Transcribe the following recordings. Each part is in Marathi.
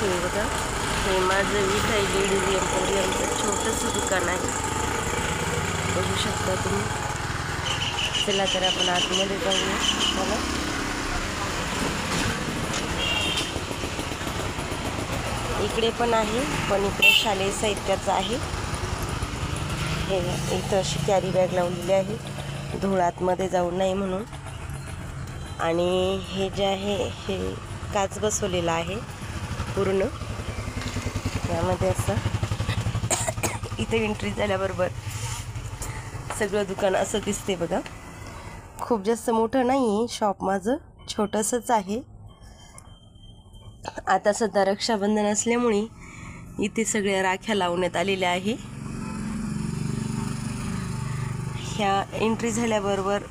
हे बघा, हे माझं विठाई लेडीज एम्पोरियमचं छोटंसं दुकान आहे, बघू शकता तुम्ही। चला तर आपण आतमध्ये जाऊया। चला, इकडे पण आहे, पण इकडे शालेय साहित्याचं आहे। हे इथं अशी कॅरी बॅग लावलेली आहे, धूळ आतमध्ये जाऊ नये म्हणून। आणि हे जे आहे हे काच बसवलेला आहे पूर्ण यामध्ये असं। इथे एंट्री झाल्याबरोबर सगळं दुकान असं दिसते बघा। खूप जास्त मोठं नाही आहे शॉप, माझं छोटंसंच आहे। आता सध्या रक्षाबंधन असल्यामुळे इथे सगळ्या राख्या लावण्यात आलेल्या आहे। ह्या एंट्री झाल्याबरोबर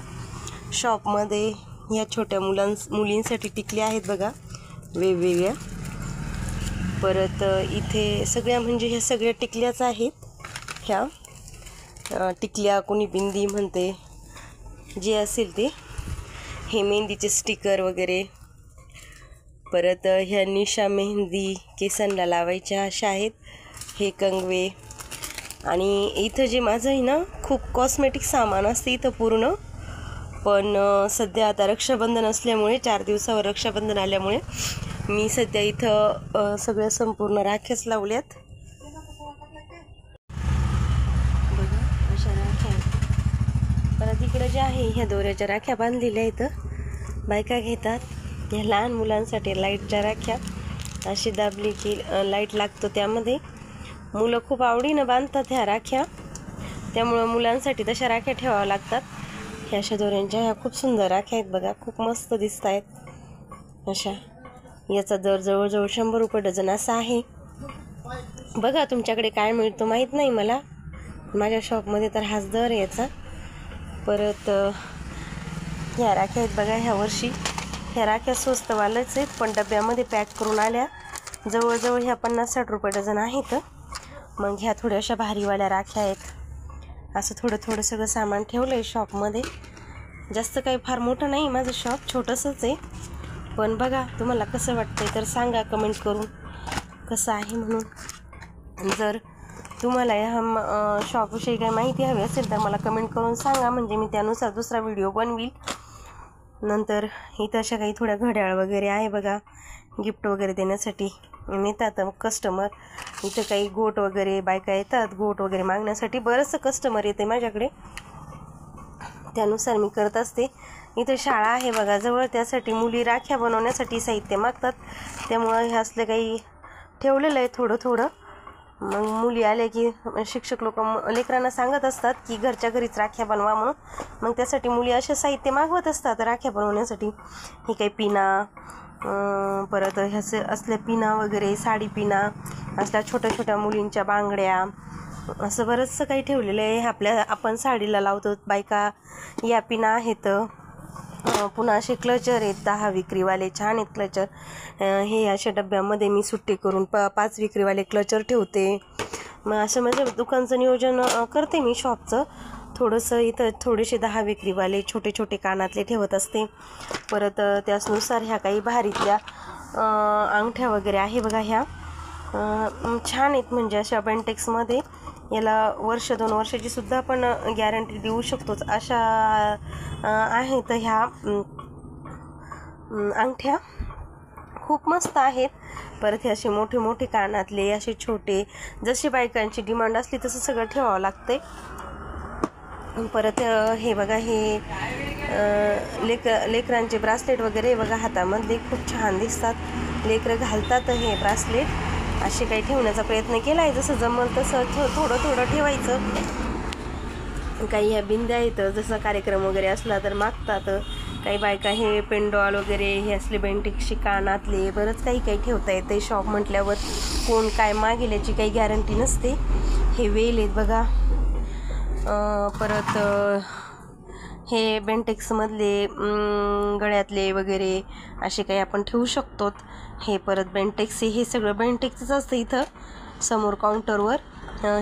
शॉपमध्ये ह्या छोट्या मुलींसाठी टिकल्या आहेत बघा, वेगवेगळ्या। परत इथे सगळ्या म्हणजे ह्या सगळ्या टिकल्याच आहेत। ह्या टिकल्या, कोणी बिंदी म्हणते, जे असेल ते। हे मेहंदीचे स्टिकर वगैरे। परत ह्या निशा मेहंदी केसांना लावायच्या अशा आहेत। हे कंगवे। आणि इथं जे माझं आहे ना, खूप कॉस्मेटिक सामान असते इथं पूर्ण। पण सध्या आता रक्षाबंधन असल्यामुळे 4 दिवसावर रक्षाबंधन आल्यामुळे मी सध्या इथं सगळ्या संपूर्ण राख्याच लावल्यात बघा, अशा राख्या। परत इकडं जे आहे ह्या दोऱ्याच्या राख्या बांधलेल्या इथं बायका घेतात। ह्या लहान मुलांसाठी लाईटच्या राख्या, अशी दाबली की लाईट लागतो त्यामध्ये। मुलं खूप आवडीनं बांधतात ह्या राख्या, त्यामुळं मुलांसाठी तशा राख्या ठेवाव्या लागतात। ह्या अशा दोऱ्यांच्या ह्या खूप सुंदर राख्या आहेत बघा, खूप मस्त दिसत आहेत अशा। याचा दर जवळजवळ 100 रुपये डझन असा आहे बघा। तुमच्याकडे काय मिळतो माहीत नाही मला, माझ्या शॉपमध्ये तर हाच दर आहे याचा। परत ह्या राख्या आहेत बघा। ह्या वर्षी ह्या राख्या स्वस्तवाल्याच आहेत, पण डब्यामध्ये पॅक करून आल्या। जवळजवळ ह्या 50-60 रुपये डझन आहेत। मग ह्या थोड्याशा भारीवाल्या राख्या आहेत। असं थोडं थोडं सगळं सामान ठेवलं आहे शॉपमध्ये। जास्त काही फार मोठं नाही माझं शॉप, छोटंसंच आहे। पण बघा, तुम्हाला कसं वाटतंय तर सांगा कमेंट करून कसं आहे म्हणून। जर तुम्हाला ह्या शॉपविषयी काही माहिती हवी असेल तर मला कमेंट करून सांगा, म्हणजे मी त्यानुसार दुसरा व्हिडिओ बनवील। नंतर इथं अशा काही थोड्या घड्याळ वगैरे आहे बघा, गिफ्ट वगैरे देण्यासाठी येतात कस्टमर। इथं काही गोट वगैरे बायका येतात, गोट वगैरे मागण्यासाठी। बरंचसं कस्टमर येते माझ्याकडे, त्यानुसार मी करत असते। इथं शाळा आहे बघा जवळ, त्यासाठी मुली राख्या बनवण्यासाठी साहित्य मागतात, त्यामुळं हे असलं काही ठेवलेलं आहे थोडं थोडं। मग मुली आल्या की शिक्षक लोक लेकरांना सांगत असतात की घरच्या घरीच राख्या बनवा म्हणून। मग त्यासाठी मुली असे साहित्य मागवत असतात राख्या बनवण्यासाठी। हे काही पिना, परत ह्याचे असल्या पिना वगैरे, साडी पिना, असल्या छोट्या छोट्या मुलींच्या बांगड्या, असं बरंचसं काही ठेवलेलं आहे। आपण साडीला लावतो बायका, या पिना आहेत। पुन्हा असे क्लचर आहेत 10 विक्रीवाले, छान आहेत क्लचर। हे अशा डब्यामध्ये मी सुट्टी करून 5 विक्रीवाले क्लचर ठेवते। मग असं म्हणजे दुकानचं नियोजन करते मी शॉपचं थोडंसं। इथं थोडेसे 10 विक्रीवाले छोटे छोटे कानातले ठेवत असते। परत त्यानुसार ह्या काही भारीतल्या अंगठ्या वगैरे आहे बघा, ह्या छान आहेत, म्हणजे अशा बेंटेक्समध्ये। याला 1-2 वर्षाची सुद्धा आपण गॅरंटी देऊ शकतोच अशा आहेत ह्या अंगठ्या, खूप मस्त आहेत। परत हे असे मोठे मोठे कानातले, असे छोटे, जशी बायकांची डिमांड असली तसं सगळं ठेवावं लागते। परत हे बघा, हे लेकरांचे ब्रासलेट वगैरे बघा हातामधले, खूप छान दिसतात। लेकरं घालतात हे ब्रासलेट। असे काही ठेवण्याचा प्रयत्न केला आहे, जसं जमल तसं थोडं थोडं ठेवायचं। काही ह्या बिंद्या आहेत, जसं कार्यक्रम वगैरे असला तर मागतात काही बायका। हे पेंडॉल वगैरे, हे असले बेंटिकशी कानातले, बरंच काही काही ठेवता येते शॉप म्हटल्यावर। कोण काय मागेल याची काही गॅरंटी नसते। हे वेल आहेत बघा। परत हे बेंटेक्समधले गळ्यातले वगैरे असे काही आपण ठेवू शकतो। हे परत बेंटेक्स, हे सगळं बेंटेक्सच असतं इथं समोर काउंटरवर।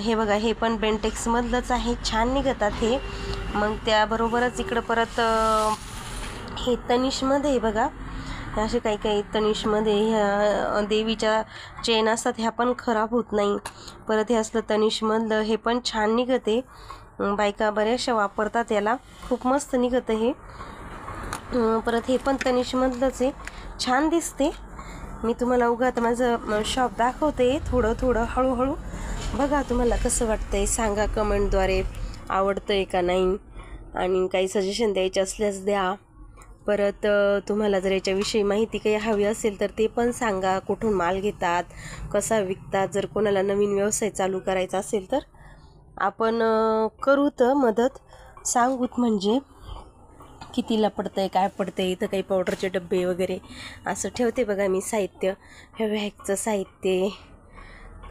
हे बघा, हे पण बेंटेक्समधलंच आहे, छान निघतात हे। मग त्याबरोबरच इकडं परत हे तनिषमध्ये बघा, असे काही काही तनिषमध्ये ह्या देवीच्या चेन असतात, ह्या पण खराब होत नाही. परत हे असलं तनिषमधलं हे पण छान निघते, बायका बऱ्याचशा वापरतात याला, खूप मस्त निघतं हे. परत हे पण तनिषमधलंच आहे, छान दिसते. मी तुम्हाला उगा आता माझं शॉप दाखवते थोडं थोडं हळूहळू. बघा तुम्हाला कसं वाटतंय सांगा कमेंटद्वारे, आवडतंय का नाही, आणि काही सजेशन द्यायचे असल्यास द्या. परत तुम्हाला जर याच्याविषयी माहिती काही हवी असेल तर ते पण सांगा, कुठून माल घेतात, कसा विकतात. जर कोणाला नवीन व्यवसाय चालू करायचा असेल तर आपण करू तर मदत, सांगूत. म्हणजे कितीला पडतंय, काय पडतंय. इथं काही पावडरचे डब्बे वगैरे असं ठेवते बघा मी साहित्य, हे वॅक्सचं साहित्य,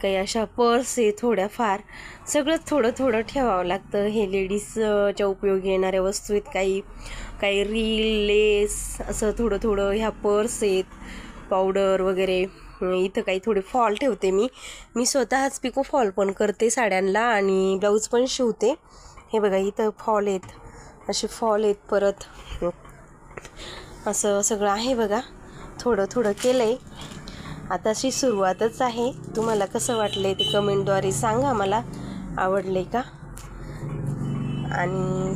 काही अशा पर्स आहे थोड्याफार, सगळंच थोडं थोडं ठेवावं लागतं. हे लेडीजच्या उपयोगी येणाऱ्या वस्तू आहेत, काही काही रील, लेस, असं थोडं थोडं. ह्या पर्स आहेत, पावडर वगैरे. इथं काही थोडे फॉल ठेवते मी स्वतःच पिको फॉल पण करते साड्यांना आणि ब्लाऊज पण शिवते. हे बघा इथं फॉल आहेत, असे फॉल आहेत. परत असं सगळं आहे बघा, थोडं थोडं केलं आहे. आता अशी सुरुवातच आहे. तुम्हाला कसं वाटलं ते कमेंटद्वारे सांगा मला, आवडले का. आणि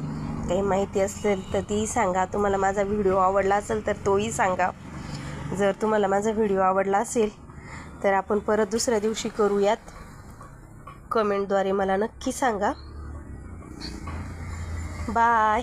काही माहिती असेल तर तीही सांगा. तुम्हाला माझा व्हिडिओ आवडला असेल तर तोही सांगा. जर तुम्हाला माझा व्हिडिओ आवडला असेल तर आपण परत दुसऱ्या दिवशी करूयात. कमेंटद्वारे मला नक्की सांगा. बाय.